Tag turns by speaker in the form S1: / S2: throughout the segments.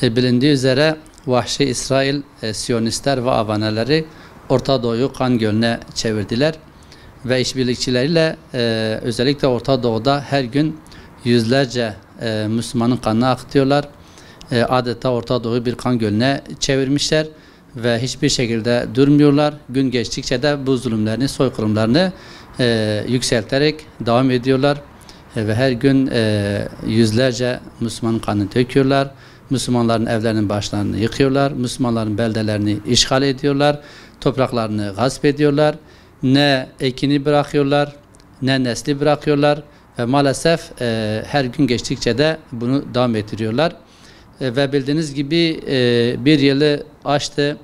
S1: Bilindiği üzere vahşi İsrail, Siyonistler ve avaneleri Orta Doğu'yu kan gölüne çevirdiler. Ve işbirlikçileriyle özellikle Orta Doğu'da her gün yüzlerce Müslümanın kanını akıtıyorlar. Adeta Orta Doğu'yu bir kan gölüne çevirmişler ve hiçbir şekilde durmuyorlar. Gün geçtikçe de bu zulümlerini, soykırımlarını yükselterek devam ediyorlar. Ve her gün yüzlerce Müslümanın kanını döküyorlar. Müslümanların evlerinin başlarını yıkıyorlar. Müslümanların beldelerini işgal ediyorlar. Topraklarını gasp ediyorlar. Ne ekini bırakıyorlar, ne nesli bırakıyorlar. Ve maalesef her gün geçtikçe de bunu devam ettiriyorlar. Ve bildiğiniz gibi bir yılı aştı.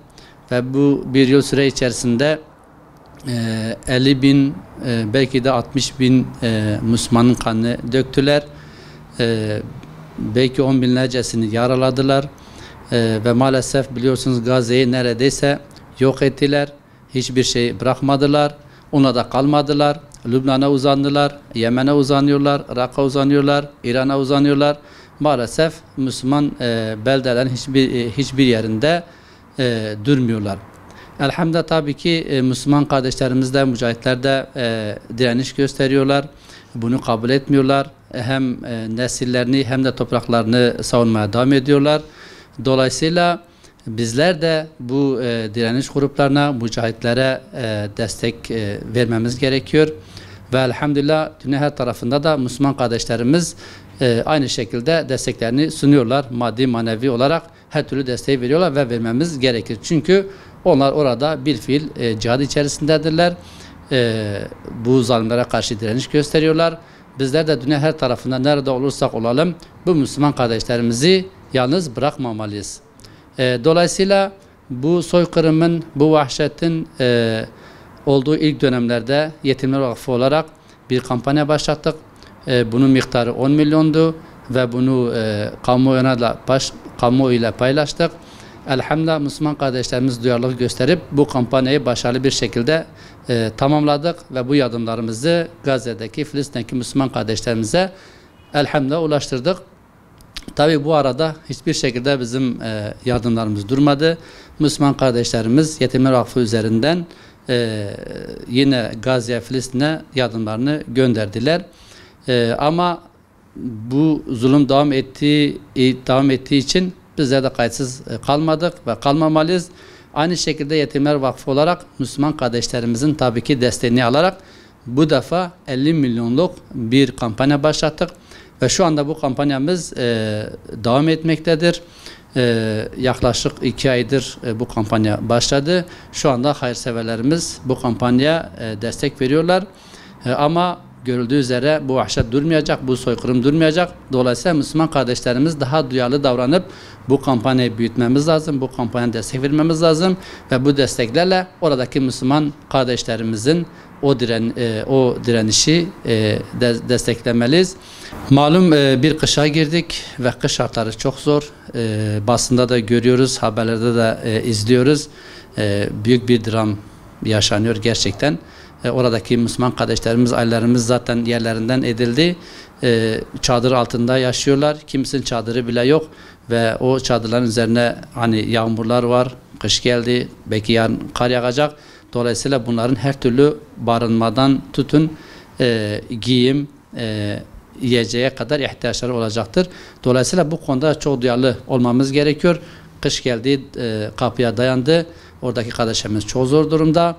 S1: Ve bu bir yıl süre içerisinde 50 bin, belki de 60 bin Müslümanın kanını döktüler. Belki 10 binlercesini yaraladılar. Ve maalesef biliyorsunuz Gazze'yi neredeyse yok ettiler. Hiçbir şey bırakmadılar. Ona da kalmadılar. Lübnan'a uzandılar. Yemen'e uzanıyorlar. Irak'a uzanıyorlar. İran'a uzanıyorlar. Maalesef Müslüman beldelerin hiçbir yerinde durmuyorlar. Elhamdülillah tabii ki Müslüman kardeşlerimiz de, mücahitler de direniş gösteriyorlar. Bunu kabul etmiyorlar. Hem nesillerini hem de topraklarını savunmaya devam ediyorlar. Dolayısıyla bizler de bu direniş gruplarına, mücahitlere destek vermemiz gerekiyor. Ve elhamdülillah dünya her tarafında da Müslüman kardeşlerimiz aynı şekilde desteklerini sunuyorlar. Maddi, manevi olarak her türlü desteği veriyorlar ve vermemiz gerekir. Çünkü onlar orada bir fiil cihad içerisindedirler. Bu zalimlere karşı direniş gösteriyorlar. Bizler de dünya her tarafında nerede olursak olalım bu Müslüman kardeşlerimizi yalnız bırakmamalıyız. Dolayısıyla bu soykırımın, bu vahşetin olduğu ilk dönemlerde Yetimler Vakfı olarak bir kampanya başlattık. Bunun miktarı 10 milyondu ve bunu kamuoyuyla paylaştık. Elhamdülillah Müslüman kardeşlerimiz duyarlılık gösterip bu kampanyayı başarılı bir şekilde tamamladık ve bu yardımlarımızı Gazze'deki, Filistin'deki Müslüman kardeşlerimize elhamdülillah ulaştırdık. Tabi bu arada hiçbir şekilde bizim yardımlarımız durmadı. Müslüman kardeşlerimiz Yetimler Vakfı üzerinden yine Gazze'ye, Filistin'e yardımlarını gönderdiler. Ama bu zulüm devam ettiği için bizler de kayıtsız kalmadık ve kalmamalıyız. Aynı şekilde Yetimler Vakfı olarak Müslüman kardeşlerimizin tabii ki desteğini alarak bu defa 50 milyonluk bir kampanya başlattık. Ve şu anda bu kampanyamız devam etmektedir. Yaklaşık 2 aydır bu kampanya başladı. Şu anda hayırseverlerimiz bu kampanyaya destek veriyorlar. Ama görüldüğü üzere bu vahşet durmayacak, bu soykırım durmayacak. Dolayısıyla Müslüman kardeşlerimiz daha duyarlı davranıp bu kampanyayı büyütmemiz lazım, bu kampanyaya destek vermemiz lazım ve bu desteklerle oradaki Müslüman kardeşlerimizin o direnişi desteklemeliyiz. Malum bir kışa girdik ve kış şartları çok zor. Basında da görüyoruz, haberlerde de izliyoruz. Büyük bir dram yaşanıyor gerçekten. Oradaki Müslüman kardeşlerimiz, ailelerimiz zaten yerlerinden edildi. Çadır altında yaşıyorlar. Kimisinin çadırı bile yok ve o çadırların üzerine hani yağmurlar var. Kış geldi. Belki yarın kar yağacak. Dolayısıyla bunların her türlü barınmadan tutun giyim, yiyeceğe kadar ihtiyaçları olacaktır. Dolayısıyla bu konuda çok duyarlı olmamız gerekiyor. Kış geldi, kapıya dayandı. Oradaki kardeşlerimiz çok zor durumda.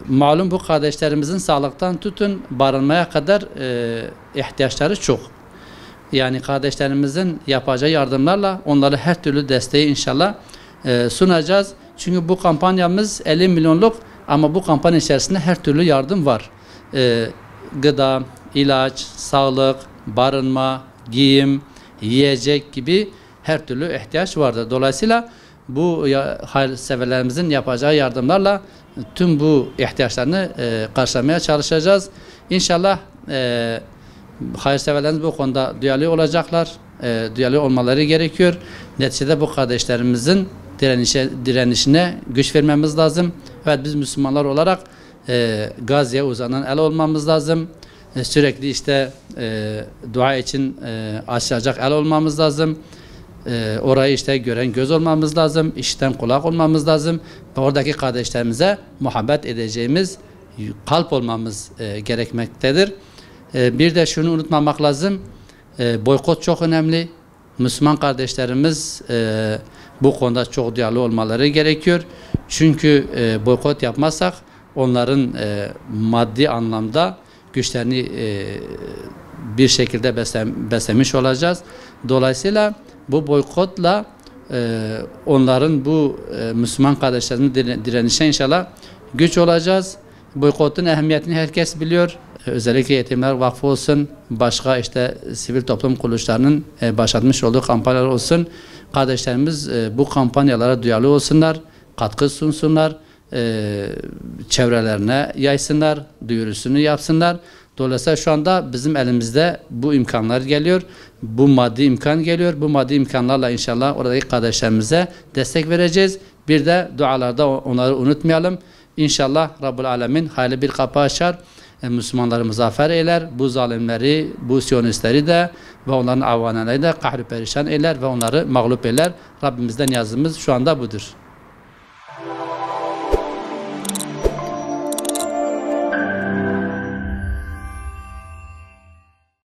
S1: Malum bu kardeşlerimizin sağlıktan tutun barınmaya kadar ihtiyaçları çok. Yani kardeşlerimizin yapacağı yardımlarla onlara her türlü desteği inşallah sunacağız. Çünkü bu kampanyamız 50 milyonluk ama bu kampanya içerisinde her türlü yardım var. Gıda, ilaç, sağlık, barınma, giyim, yiyecek gibi her türlü ihtiyaç vardır. Dolayısıyla bu hayırseverlerimizin yapacağı yardımlarla tüm bu ihtiyaçlarını karşılamaya çalışacağız. İnşallah hayırseverlerimiz bu konuda duyarlı olacaklar. Duyarlı olmaları gerekiyor. Neticede bu kardeşlerimizin direnişine güç vermemiz lazım. Evet, biz Müslümanlar olarak Gazze'ye uzanan el olmamız lazım. Sürekli işte dua için açılacak el olmamız lazım. Orayı işte gören göz olmamız lazım, işiten kulak olmamız lazım ve oradaki kardeşlerimize muhabbet edeceğimiz kalp olmamız gerekmektedir. Bir de şunu unutmamak lazım, boykot çok önemli. Müslüman kardeşlerimiz bu konuda çok duyarlı olmaları gerekiyor. Çünkü boykot yapmazsak onların maddi anlamda güçlerini bir şekilde beslemiş olacağız. Dolayısıyla bu boykotla onların bu Müslüman kardeşlerimizin direnişe inşallah güç olacağız. Boykotun ehemmiyetini herkes biliyor. Özellikle Yetimler Vakfı olsun, başka işte sivil toplum kuruluşlarının başlatmış olduğu kampanyalar olsun. Kardeşlerimiz bu kampanyalara duyarlı olsunlar, katkı sunsunlar, çevrelerine yaysınlar, duyurusunu yapsınlar. Dolayısıyla şu anda bizim elimizde bu imkanlar geliyor, bu maddi imkan geliyor. Bu maddi imkanlarla inşallah oradaki kardeşlerimize destek vereceğiz. Bir de dualarda onları unutmayalım. İnşallah Rabbul Alemin hayırlı bir kapı açar. Müslümanları muzaffer eyler. Bu zalimleri, bu siyonistleri de ve onların avaneleri de kahri perişan eyler ve onları mağlup eyler. Rabbimizden niyazımız şu anda budur.